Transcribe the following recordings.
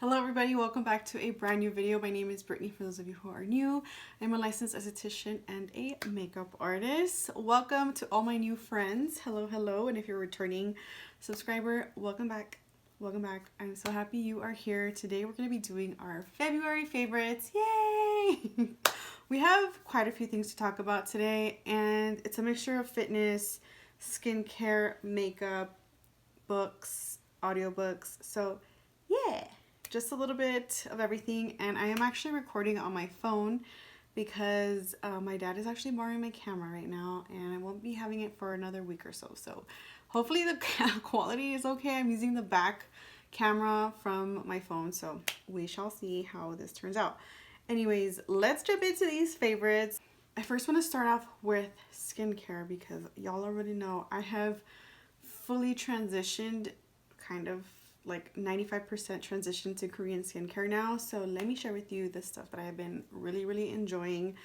Hello everybody, welcome back to a brand new video. My name is Brittany for those of you who are new. I'm a licensed esthetician and a makeup artist. Welcome to all my new friends. Hello, and if you're a returning subscriber, welcome back. Welcome back. I'm so happy you are here. Today we're going to be doing our February favorites. Yay! We have quite a few things to talk about today, and it's a mixture of fitness, skincare, makeup, books, audiobooks. So yeah, just a little bit of everything. And I am actually recording on my phone because my dad is actually borrowing my camera right now, and I won't be having it for another week or so. So hopefully the quality is okay. I'm using the back camera from my phone, so we shall see how this turns out. Anyways, let's jump into these favorites. I first want to start off with skincare because y'all already know I have fully transitioned, kind of like 95% transitioned to Korean skincare now. So let me share with you the stuff that I have been really enjoying.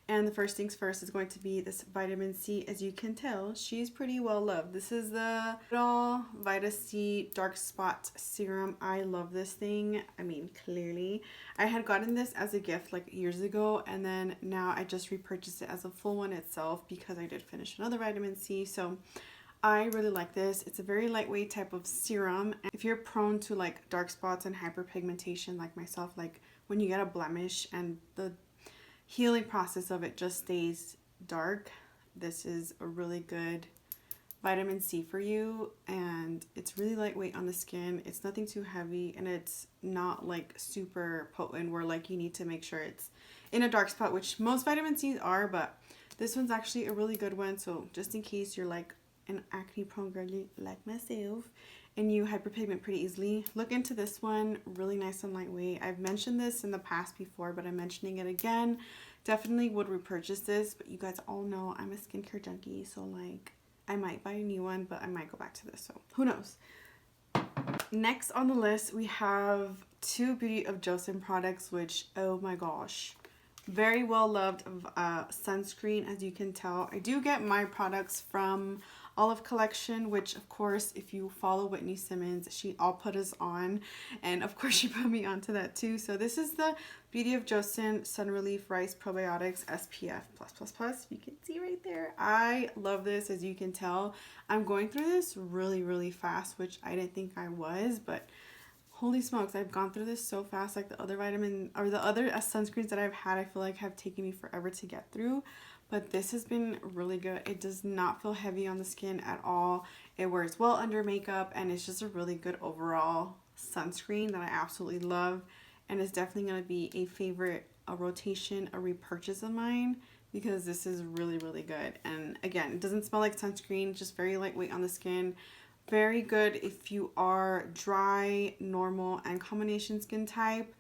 And the first things first is going to be this vitamin C. As you can tell, she's pretty well loved. This is the Vita C Dark Spot Serum. I love this thing. I mean, clearly. I had gotten this as a gift like years ago, and then now I just repurchased it as a full one itself because I did finish another vitamin C. So I really like this. It's a very lightweight type of serum. If you're prone to like dark spots and hyperpigmentation like myself, like when you get a blemish and the healing process of it just stays dark, this is a really good vitamin C for you. And it's really lightweight on the skin. It's nothing too heavy, and it's not like super potent where like you need to make sure it's in a dark spot, which most vitamin C's are, but this one's actually a really good one. So just in case you're like an acne prone girly like myself and you hyperpigment pretty easily, look into this one. Really nice and lightweight. I've mentioned this in the past before, but I'm mentioning it again. Definitely would repurchase this, but you guys all know I'm a skincare junkie, so like I might buy a new one, but I might go back to this, so who knows. Next on the list we have two Beauty of Joseon products, which, oh my gosh, very well loved sunscreen. As you can tell, I do get my products from Olive Collection, which of course if you follow Whitney Simmons, she all put us on, and of course she put me onto that too. So this is the Beauty of Joseon Sun Relief Rice Probiotics SPF+++. You can see right there. I love this. As you can tell, I'm going through this really fast, which I didn't think I was, but holy smokes, I've gone through this so fast. Like the other vitamin or the other sunscreens that I've had, I feel like have taken me forever to get through. But this has been really good. It does not feel heavy on the skin at all. It wears well under makeup, and it's just a really good overall sunscreen that I absolutely love. And it's definitely going to be a favorite, a rotation, a repurchase of mine, because this is really good. And again, it doesn't smell like sunscreen, just very lightweight on the skin. Very good if you are dry, normal, and combination skin type.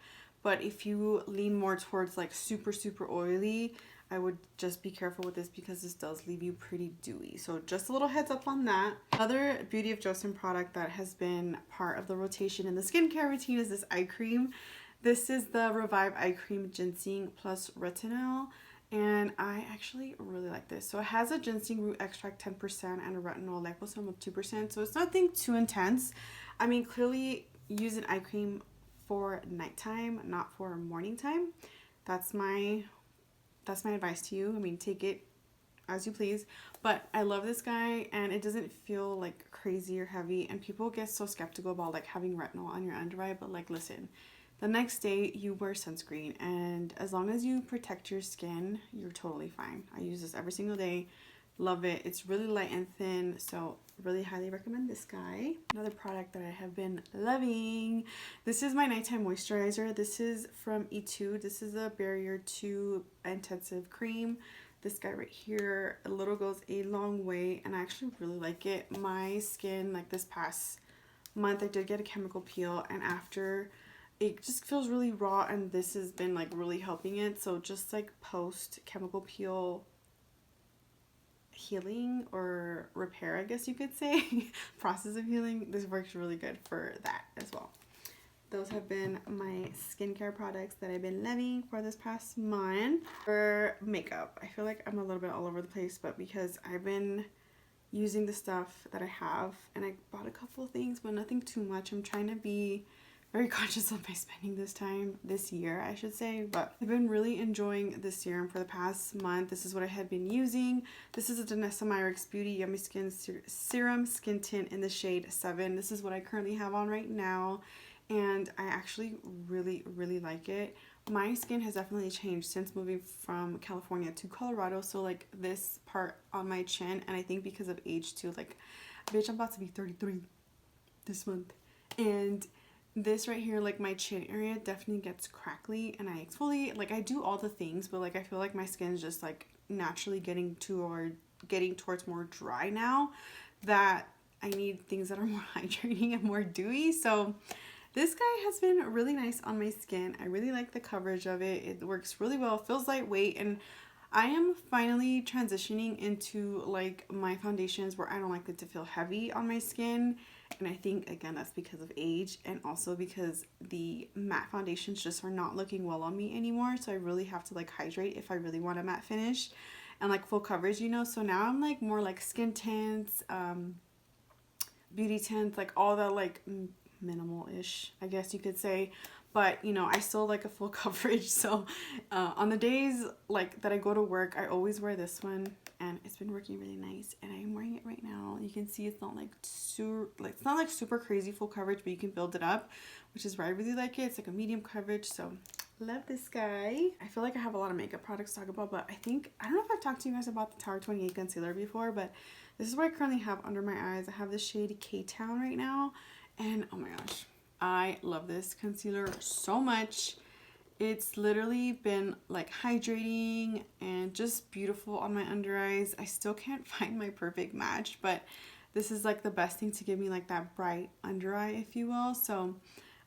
But if you lean more towards like super oily, I would just be careful with this because this does leave you pretty dewy. So just a little heads up on that. Another Beauty of Joseon product that has been part of the rotation in the skincare routine is this eye cream. This is the Revive Eye Cream Ginseng plus Retinol, and I actually really like this. So it has a ginseng root extract 10% and a retinol liposome of 2%. So it's nothing too intense. I mean, clearly use an eye cream for nighttime, not for morning time. That's my advice to you. I mean, take it as you please, but I love this guy, and it doesn't feel like crazy or heavy. And people get so skeptical about like having retinol on your under eye, but like listen, the next day you wear sunscreen, and as long as you protect your skin, you're totally fine. I use this every single day. Love it. It's really light and thin, so really highly recommend this guy. Another product that I have been loving, this is my nighttime moisturizer. This is from E2. This is a Barrier 2 Intensive Cream. This guy right here, a little goes a long way, and I actually really like it. My skin, like this past month, I did get a chemical peel, and after, it just feels really raw, and this has been like really helping it. So just like post chemical peel healing or repair, I guess you could say, process of healing, this works really good for that as well. Those have been my skincare products that I've been loving for this past month. For makeup, I feel like I'm a little bit all over the place, but because I've been using the stuff that I have, and I bought a couple of things, but nothing too much. I'm trying to be very conscious of my spending this year, I should say. But I've been really enjoying this serum for the past month. This is what I had been using. This is a Danessa Myricks Beauty Yummy Skin Serum Skin Tint in the shade 7. This is what I currently have on right now, and I actually really like it. My skin has definitely changed since moving from California to Colorado. So like this part on my chin, and I think because of age too, like, bitch, I'm about to be 33 this month, and this right here, like my chin area definitely gets crackly, and I exfoliate, like I do all the things, but like I feel like my skin's just like naturally getting towards more dry now, that I need things that are more hydrating and more dewy. So this guy has been really nice on my skin. I really like the coverage of it. It works really well, feels lightweight, and I am finally transitioning into like my foundations where I don't like it to feel heavy on my skin. And I think, again, that's because of age, and also because the matte foundations just are not looking well on me anymore. So I really have to like hydrate if I really want a matte finish and like full coverage, you know. So now I'm like more like skin tints, beauty tints, like all that like minimal-ish, I guess you could say. But you know, I still like a full coverage. So on the days like that I go to work, I always wear this one, and it's been working really nice, and I am wearing it right now. You can see it's not like super crazy full coverage, but you can build it up, which is where I really like it. It's like a medium coverage, so love this guy. I feel like I have a lot of makeup products to talk about, but I don't know if I've talked to you guys about the Tower 28 concealer before, but this is what I currently have under my eyes. I have the shade K-Town right now, and oh my gosh, I love this concealer so much. It's literally been like hydrating and just beautiful on my under eyes. I still can't find my perfect match, but this is like the best thing to give me like that bright under eye, if you will. So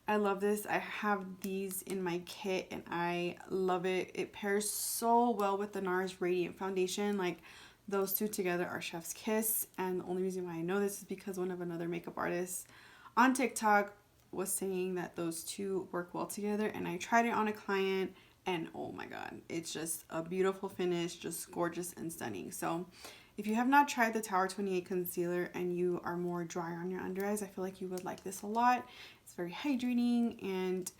I love this. I have these in my kit, and I love it. It pairs so well with the NARS Radiant Foundation. Like, those two together are chef's kiss, and the only reason why I know this is because one of another makeup artists on TikTok was saying that those two work well together, and I tried it on a client, and oh my god, it's just a beautiful finish, just gorgeous and stunning. So if you have not tried the Tower 28 concealer and you are more dry on your under eyes, I feel like you would like this a lot. It's very hydrating, and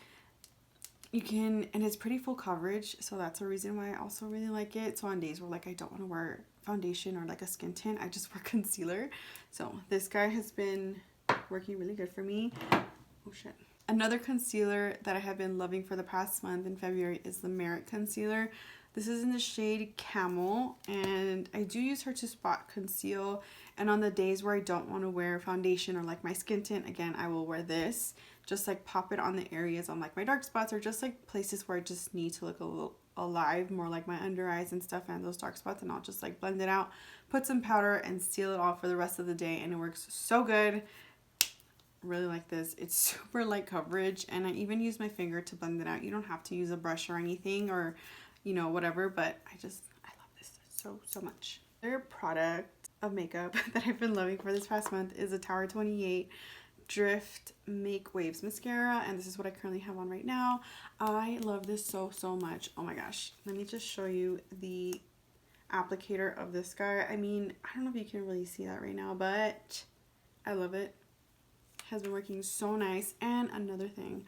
it's pretty full coverage, so that's a reason why I also really like it. So on days where like I don't want to wear foundation or like a skin tint, I just wear concealer. So this guy has been working really good for me. Oh shit. Another concealer that I have been loving for the past month in February is the Myricks concealer. This is in the shade Camel, and I do use her to spot conceal, and on the days where I don't want to wear foundation or like my skin tint, again, I will wear this. Just like pop it on the areas on like my dark spots, or just like places where I just need to look a little alive, more like my under eyes and stuff and those dark spots, and I'll just like blend it out, put some powder, and seal it off for the rest of the day, and it works so good. Really like this. It's super light coverage, and I even use my finger to blend it out. You don't have to use a brush or anything, or you know, whatever, but I love this so much. Another product of makeup that I've been loving for this past month is a Tower 28 Drift Make Waves mascara, and this is what I currently have on right now. I love this so much. Oh my gosh, let me just show you the applicator of this guy. I mean, I don't know if you can really see that right now, but I love it. Has been working so nice. And another thing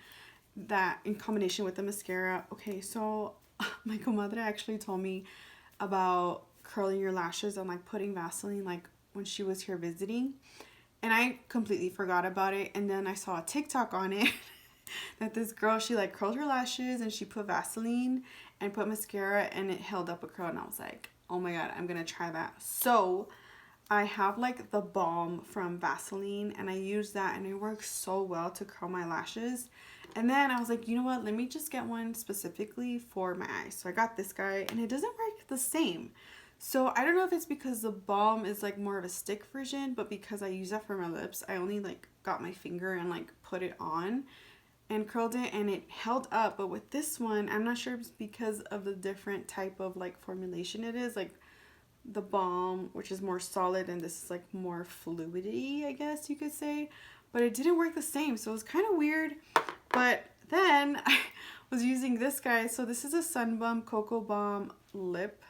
that in combination with the mascara, okay, so my comadre actually told me about curling your lashes and like putting Vaseline like when she was here visiting, and I completely forgot about it. And then I saw a TikTok on it that this girl, she like curled her lashes and she put Vaseline and put mascara, and it held up a curl, and I was like, oh my god, I'm gonna try that. So I have like the balm from Vaseline, and I use that, and it works so well to curl my lashes. And then I was like, you know what, let me just get one specifically for my eyes. So I got this guy, and it doesn't work the same. So I don't know if it's because the balm is like more of a stick version, but because I use that for my lips, I only like got my finger and like put it on and curled it, and it held up. But with this one, I'm not sure if it's because of the different type of like formulation it is. Like the balm, which is more solid, and this is like more fluidy, I guess you could say, but it didn't work the same, so it was kind of weird. But then I was using this guy. So this is a Sun Bum Cocoa Balm lip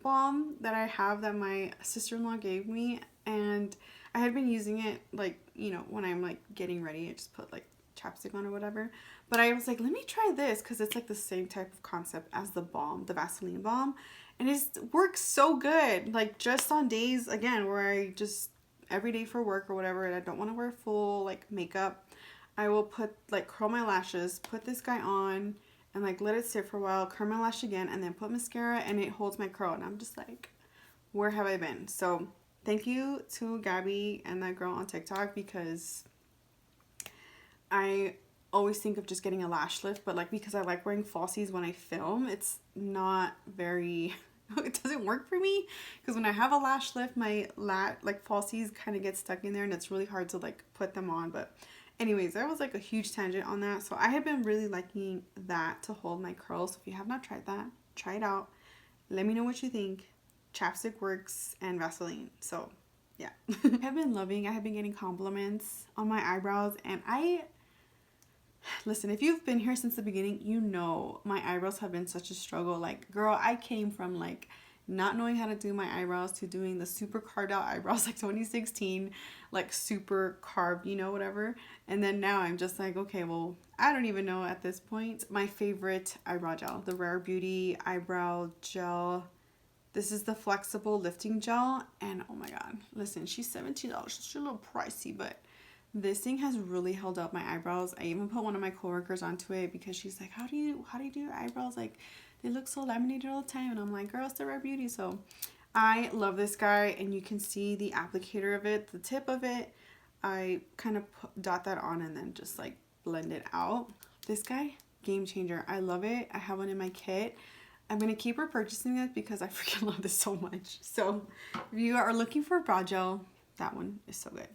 balm that I have, that my sister-in-law gave me, and I had been using it like, you know, when I'm like getting ready, I just put like chapstick on or whatever. But I was like, let me try this because it's like the same type of concept as the balm, the Vaseline balm. And it works so good. Like just on days, again, where I just, every day for work or whatever, and I don't want to wear full like makeup, I will put like curl my lashes, put this guy on, and like let it sit for a while, curl my lash again, and then put mascara, and it holds my curl. And I'm just like, where have I been? So thank you to Gabby and that girl on TikTok, because I always think of just getting a lash lift, but like because I like wearing falsies when I film, it's not very, it doesn't work for me, because when I have a lash lift, my like falsies kind of get stuck in there, and it's really hard to like put them on. But anyways, that was like a huge tangent on that. So I have been really liking that to hold my curls. So if you have not tried that, try it out. Let me know what you think. Chapstick works and Vaseline. So yeah. I have been getting compliments on my eyebrows, and listen, if you've been here since the beginning, you know my eyebrows have been such a struggle. Like, girl, I came from like not knowing how to do my eyebrows to doing the super carved out eyebrows like 2016, like super carved, you know, whatever. And then now I'm just like, okay, well, I don't even know at this point. My favorite eyebrow gel, the Rare Beauty eyebrow gel. This is the flexible lifting gel, and oh my god, listen, she's $17. It's a little pricey, but this thing has really held up my eyebrows. I even put one of my coworkers onto it because she's like, how do you do your eyebrows? Like, they look so laminated all the time. And I'm like, girl, it's the Rare Beauty. So I love this guy, and you can see the applicator of it, the tip of it. I kind of dot that on and then just like blend it out. This guy, game changer. I love it. I have one in my kit. I'm going to keep repurchasing this because I freaking love this so much. So if you are looking for a brow gel, that one is so good.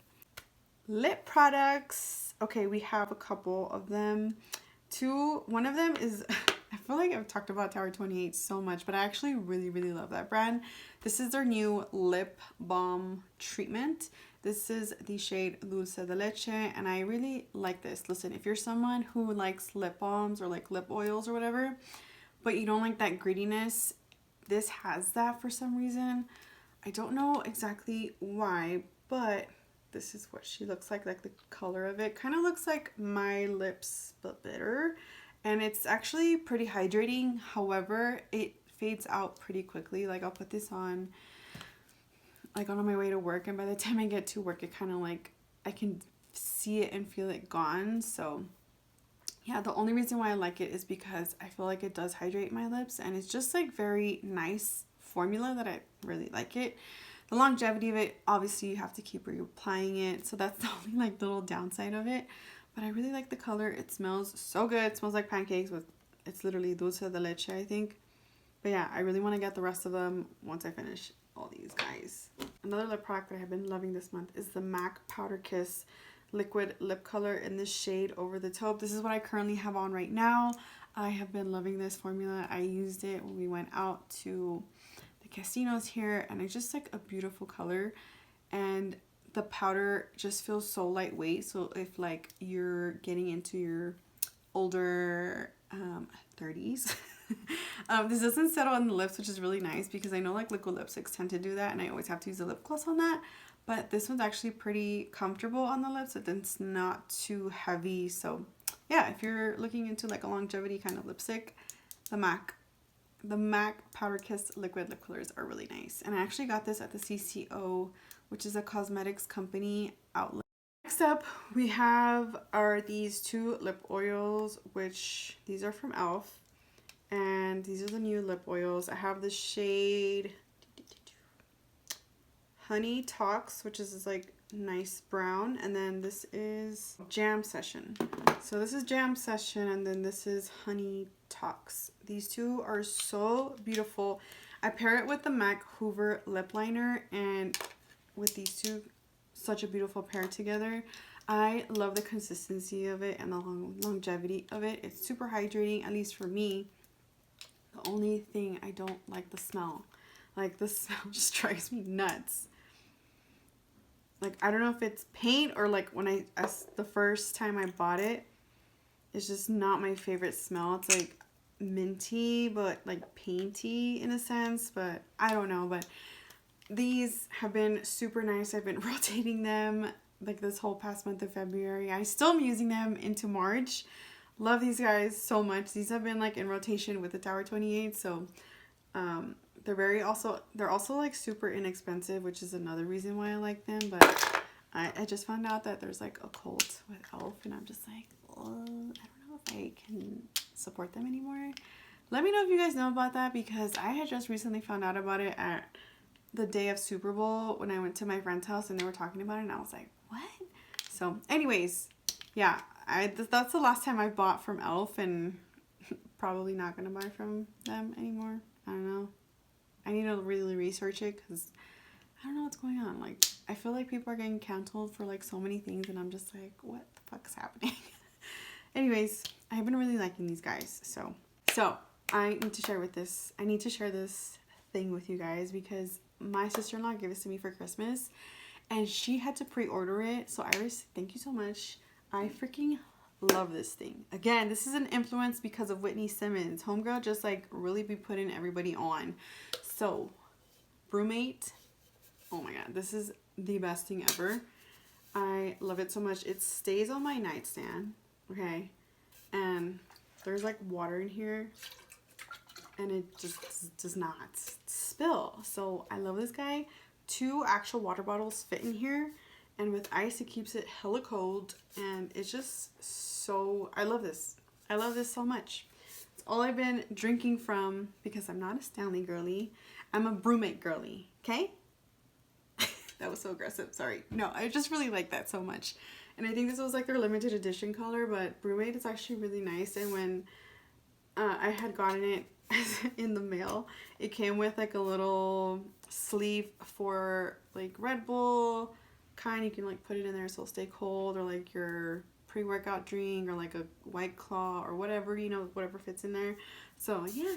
Lip products. Okay, we have a couple of them. One of them is, I feel like I've talked about Tower 28 so much, but I actually really, really love that brand. This is their new lip balm treatment. This is the shade Dulce de Leche, and I really like this. Listen, if you're someone who likes lip balms or like lip oils or whatever, but you don't like that grittiness, this has that for some reason. I don't know exactly why, but this is what she looks like the color of it. Kind of looks like my lips, but better. And it's actually pretty hydrating. However, it fades out pretty quickly. Like, I'll put this on, like, on my way to work, and by the time I get to work, it kind of like, I can see it and feel it gone. So yeah, the only reason why I like it is because I feel like it does hydrate my lips, and it's just like very nice formula that I really like it. The longevity of it, obviously you have to keep reapplying it, so that's the only like little downside of it. But I really like the color. It smells so good. It smells like pancakes with, it's literally dulce de leche, I think. But yeah, I really want to get the rest of them once I finish all these guys. Another lip product that I have been loving this month is the MAC Powder Kiss liquid lip color in this shade Over the Taupe. This is what I currently have on right now. I have been loving this formula. I used it when we went out to the casinos here, and it's just like a beautiful color, and the powder just feels so lightweight. So if like you're getting into your older 30s, this doesn't settle on the lips, which is really nice, because I know like liquid lipsticks tend to do that, and I always have to use a lip gloss on that. But this one's actually pretty comfortable on the lips. It's not too heavy. So yeah, if you're looking into like a longevity kind of lipstick, the MAC Powder Kiss liquid lip colors are really nice. And I actually got this at the CCO, which is a cosmetics company outlet. Next up, we have these two lip oils, which these are from e.l.f. And these are the new lip oils. I have the shade Honey Talks, which is this like nice brown, and then this is Jam Session. So this is Jam Session, and then this is Honey Talks. These two are so beautiful. I pair it with the MAC Hoover lip liner, and with these two, such a beautiful pair together. I love the consistency of it and the longevity of it. It's super hydrating, at least for me. The only thing I don't like, the smell. Like, the smell just drives me nuts. Like, I don't know if it's paint or like when the first time I bought it, it's just not my favorite smell. It's like minty, but like painty in a sense, but I don't know. But these have been super nice. I've been rotating them like this whole past month of February. I still am using them into March. Love these guys so much. These have been like in rotation with the Tower 28. So they're also like super inexpensive, which is another reason why I like them. But I just found out that there's like a cult with e.l.f. and I'm just like, oh, I don't know if I can support them anymore. Let me know if you guys know about that, because I had just recently found out about it at the day of Super Bowl when I went to my friend's house and they were talking about it, and I was like, what? So anyways, yeah, that's the last time I bought from e.l.f. and probably not gonna buy from them anymore. I don't know. I need to really research it, because I don't know what's going on. Like, I feel like people are getting canceled for like so many things, and I'm just like, what the fuck is happening? Anyways, I've been really liking these guys. So I need to share this thing with you guys, because my sister-in-law gave this to me for Christmas and she had to pre-order it. So Iris, thank you so much. I freaking love this thing. Again, this is an influence because of Whitney Simmons. Homegirl just like really be putting everybody on. So Brewmate, oh my god, this is the best thing ever. I love it so much. It stays on my nightstand, okay, and there's like water in here and it just does not spill. So I love this guy. 2 actual water bottles fit in here, and with ice it keeps it hella cold, and it's just so, I love this. I love this so much. It's all I've been drinking from, because I'm not a Stanley girly. I'm a Brewmate girly, okay? That was so aggressive, sorry. No, I just really like that so much. And I think this was like their limited edition color, but Brewmate is actually really nice. And when I had gotten it in the mail, it came with like a little sleeve for like Red Bull kind. You can like put it in there so it'll stay cold, or like your pre-workout drink, or like a White Claw, or whatever, you know, whatever fits in there. So yeah,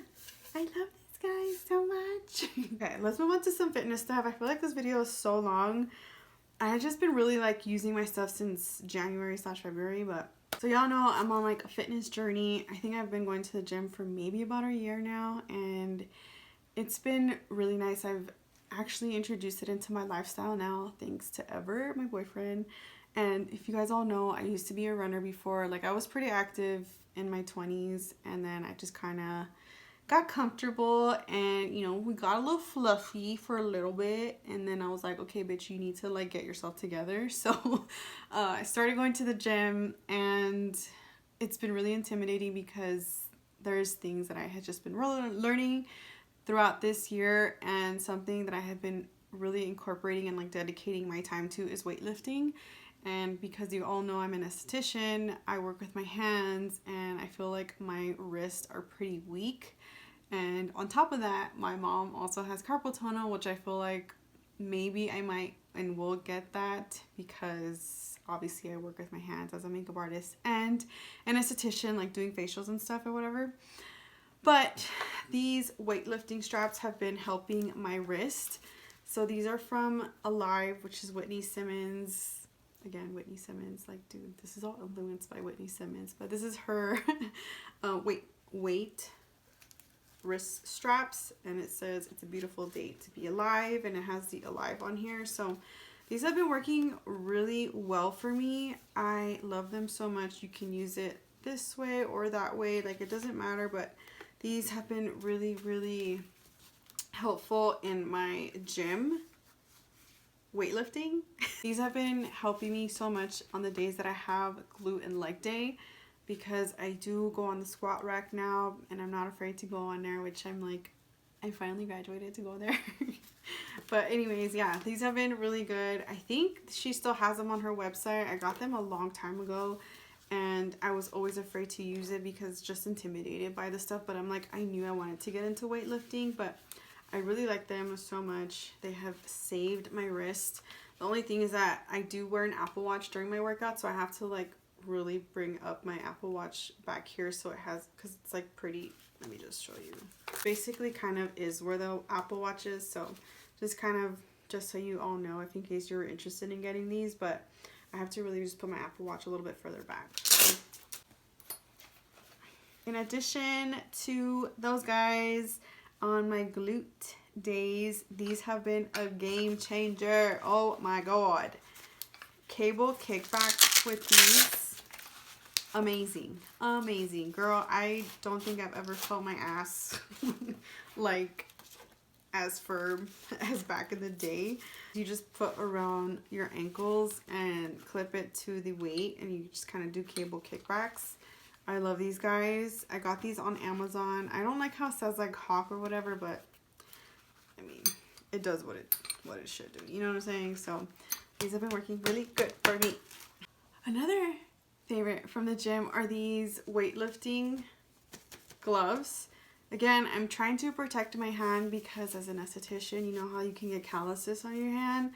I love these guys so much. Okay, let's move on to some fitness stuff. I feel like this video is so long. I had just been really like using my stuff since January/February, but so y'all know I'm on like a fitness journey. I think I've been going to the gym for maybe about a year now, and it's been really nice. I've actually introduced it into my lifestyle now, thanks to Ever, my boyfriend. And if you guys all know, I used to be a runner before. Like, I was pretty active in my 20s, and then I just kind of got comfortable, and you know, we got a little fluffy for a little bit, and then I was like, okay bitch, you need to like get yourself together. So I started going to the gym, and it's been really intimidating because there's things that I had just been learning throughout this year, and something that I have been really incorporating and like dedicating my time to is weightlifting. And because you all know I'm an esthetician, I work with my hands, and I feel like my wrists are pretty weak. And on top of that, my mom also has carpal tunnel, which I feel like maybe I might and will get that, because obviously I work with my hands as a makeup artist and an esthetician, like doing facials and stuff or whatever. But these weightlifting straps have been helping my wrist. So these are from Alive, which is Whitney Simmons. Again, Whitney Simmons, like, dude, this is all influenced by Whitney Simmons, but this is her weight wrist straps, and it says it's a beautiful day to be alive, and it has the Alive on here. So these have been working really well for me. I love them so much. You can use it this way or that way, like it doesn't matter, but these have been really helpful in my gym weightlifting. These have been helping me so much on the days that I have glute and leg day, because I do go on the squat rack now, and I'm not afraid to go on there, which I'm like, I finally graduated to go there. But anyways, yeah, these have been really good. I think she still has them on her website. I got them a long time ago, and I was always afraid to use it because just intimidated by the stuff, but I'm like, I knew I wanted to get into weightlifting, but I really like them so much. They have saved my wrist. The only thing is that I do wear an Apple Watch during my workout, so I have to like really bring up my Apple Watch back here so it has, because it's like pretty, let me just show you. Basically kind of is where the Apple Watch is, so just kind of, just so you all know, if in case you're interested in getting these, but I have to really just put my Apple Watch a little bit further back. In addition to those guys, on my glute days, these have been a game changer. Oh my god. cable kickback with these. Amazing. Amazing. Girl, I don't think I've ever felt my ass like as firm as back in the day. You just put around your ankles and clip it to the weight, and you just kind of do cable kickbacks. I love these guys. I got these on Amazon. I don't like how it says like Hawk or whatever, but I mean, it does what it should do. You know what I'm saying? So these have been working really good for me. Another favorite from the gym are these weightlifting gloves. Again, I'm trying to protect my hand because as an esthetician, you know how you can get calluses on your hand.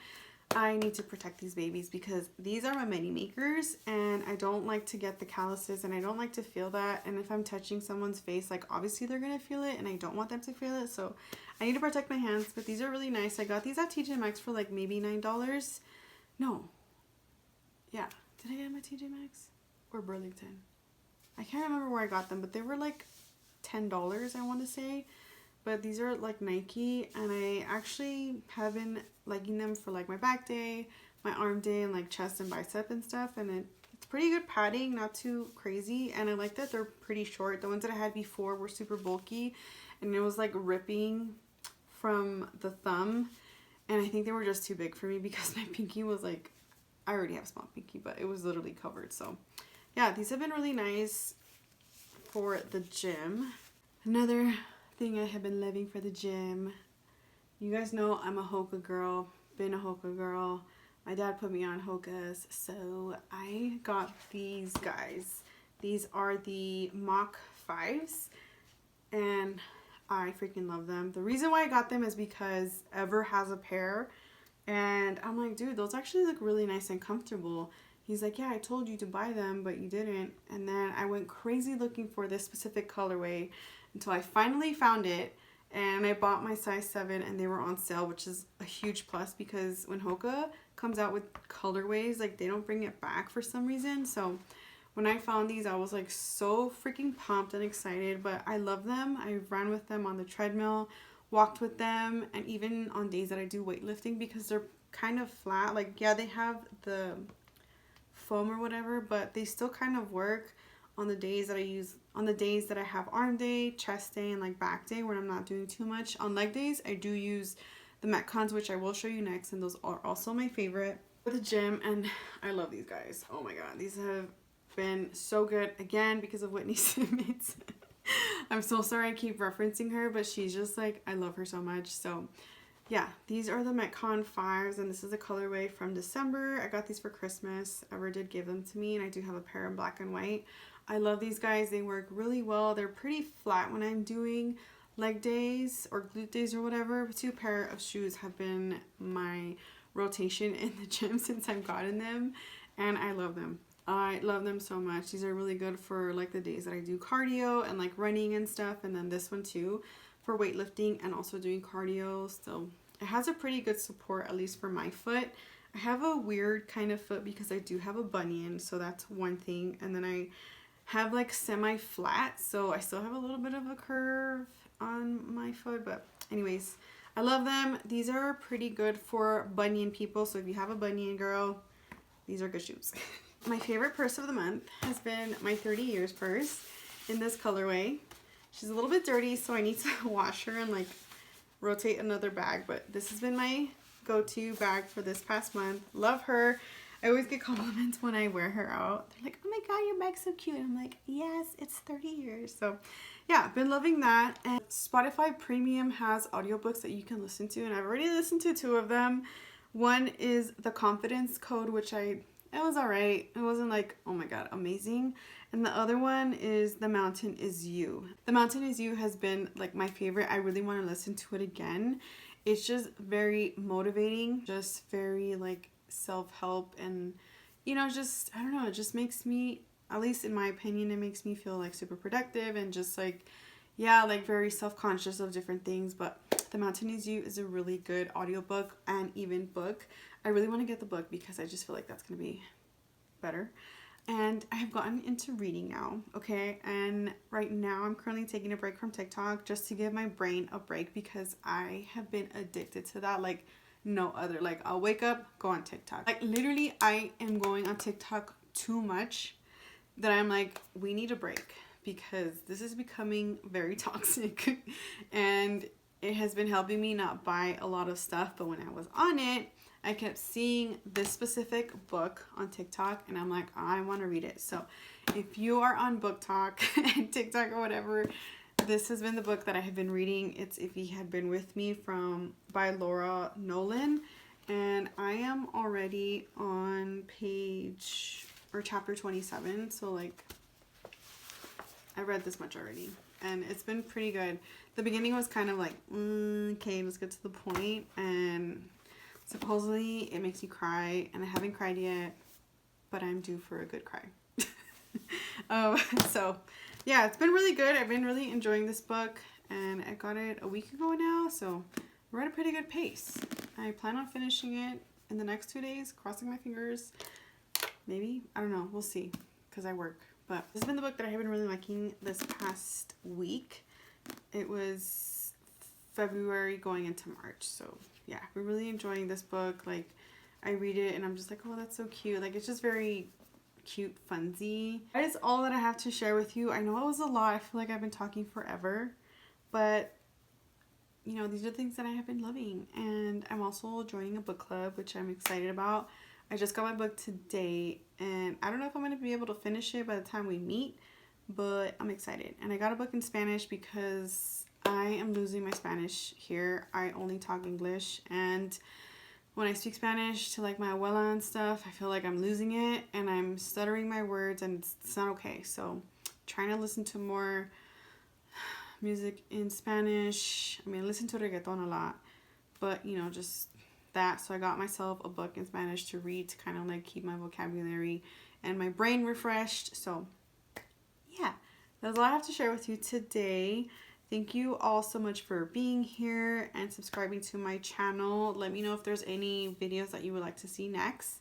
I need to protect these babies because these are my mini makers, and I don't like to get the calluses, and I don't like to feel that. And if I'm touching someone's face, like obviously they're gonna feel it, and I don't want them to feel it, so I need to protect my hands. But these are really nice. I got these at TJ Maxx for like maybe $9. No, yeah, did I get them at TJ Maxx or Burlington? I can't remember where I got them, but they were like $10, I want to say. But these are like Nike, and I actually have been liking them for like my back day, my arm day, and like chest and bicep and stuff. And it's pretty good padding, not too crazy. And I like that they're pretty short. The ones that I had before were super bulky, and it was like ripping from the thumb. And I think they were just too big for me because my pinky was like, I already have small pinky, but it was literally covered. So yeah, these have been really nice for the gym. Another thing I have been living for the gym. You guys know I'm a Hoka girl, been a Hoka girl. My dad put me on Hokas, so I got these guys. These are the Mach 5s, and I freaking love them. The reason why I got them is because Ever has a pair, and I'm like, dude, those actually look really nice and comfortable. He's like, yeah, I told you to buy them, but you didn't. And then I went crazy looking for this specific colorway until I finally found it, and I bought my size 7, and they were on sale, which is a huge plus because when Hoka comes out with colorways, like they don't bring it back for some reason. So when I found these, I was like so freaking pumped and excited. But I love them. I ran with them on the treadmill, walked with them, and even on days that I do weightlifting because they're kind of flat. Like, yeah, they have the foam or whatever, but they still kind of work on the days that I have arm day, chest day, and like back day when I'm not doing too much. On leg days, I do use the Metcons, which I will show you next, and those are also my favorite for the gym, and I love these guys. Oh my god, these have been so good, again because of Whitney Simmons. I'm so sorry I keep referencing her, but she's just like, I love her so much. So yeah, these are the Metcon 5s, and this is a colorway from December. I got these for Christmas. Ever did give them to me, and I do have a pair in black and white. I love these guys. They work really well. They're pretty flat when I'm doing leg days or glute days or whatever. 2 pair of shoes have been my rotation in the gym since I've gotten them, and I love them. I love them so much. These are really good for like the days that I do cardio and like running and stuff, and then this one too for weightlifting and also doing cardio. So it has a pretty good support, at least for my foot. I have a weird kind of foot because I do have a bunion, so that's one thing. And then I have like semi-flat, so I still have a little bit of a curve on my foot. But anyways, I love them. These are pretty good for bunion people, so if you have a bunion, girl, these are good shoes. My favorite purse of the month has been my 30 years purse in this colorway. She's a little bit dirty, so I need to wash her and like rotate another bag, but this has been my go-to bag for this past month. Love her. I always get compliments when I wear her out. They're like, oh my god, your bag's so cute. I'm like, yes, it's 30 years. So yeah, been loving that. And Spotify Premium has audiobooks that you can listen to, and I've already listened to 2 of them. One is The Confidence Code, which it was alright. It wasn't like, oh my god, amazing. And the other one is The Mountain Is You. The Mountain Is You has been like my favorite. I really want to listen to it again. It's just very motivating, just very like self-help, and you know, just I don't know, it just makes me, at least in my opinion, it makes me feel like super productive and just like, yeah, like very self-conscious of different things. But The Mountain Is You is a really good audiobook and even book. I really want to get the book because I just feel like that's going to be better. And I have gotten into reading now, okay? And right now I'm currently taking a break from TikTok just to give my brain a break because I have been addicted to that. Like no other. Like, I'll wake up, go on TikTok. Like, literally, I am going on TikTok too much that I'm like, we need a break, because this is becoming very toxic. And it has been helping me not buy a lot of stuff. But when I was on it, I kept seeing this specific book on TikTok, and I'm like, I want to read it. So if you are on Book Talk and TikTok or whatever, this has been the book that I have been reading. It's If He Had Been With Me by Laura Nolan. And I am already on chapter 27. So like, I read this much already, and it's been pretty good. The beginning was kind of like, okay, let's get to the point. And supposedly it makes you cry, and I haven't cried yet, but I'm due for a good cry. So yeah, it's been really good. I've been really enjoying this book, and I got it a week ago now, so we're at a pretty good pace. I plan on finishing it in the next 2 days, crossing my fingers. Maybe, I don't know, we'll see, because I work. But this has been the book that I have been really liking this past week. It was February going into March, so yeah, we're really enjoying this book. Like, I read it and I'm just like, oh, that's so cute. Like, it's just very cute, funsy. That is all that I have to share with you. I know it was a lot. I feel like I've been talking forever, but you know, these are things that I have been loving. And I'm also joining a book club, which I'm excited about. I just got my book today, and I don't know if I'm going to be able to finish it by the time we meet, but I'm excited. And I got a book in Spanish because I am losing my Spanish here. I only talk English, and when I speak Spanish to like my abuela and stuff, I feel like I'm losing it, and I'm stuttering my words, and it's not okay. So trying to listen to more music in Spanish. I mean, I listen to reggaeton a lot, but you know, just that. So I got myself a book in Spanish to read to kind of like keep my vocabulary and my brain refreshed. So yeah, that's all I have to share with you today. Thank you all so much for being here and subscribing to my channel. Let me know if there's any videos that you would like to see next.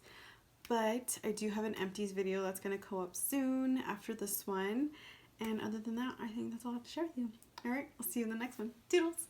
But I do have an empties video that's going to go up soon after this one. And other than that, I think that's all I have to share with you. All right, I'll see you in the next one. Toodles!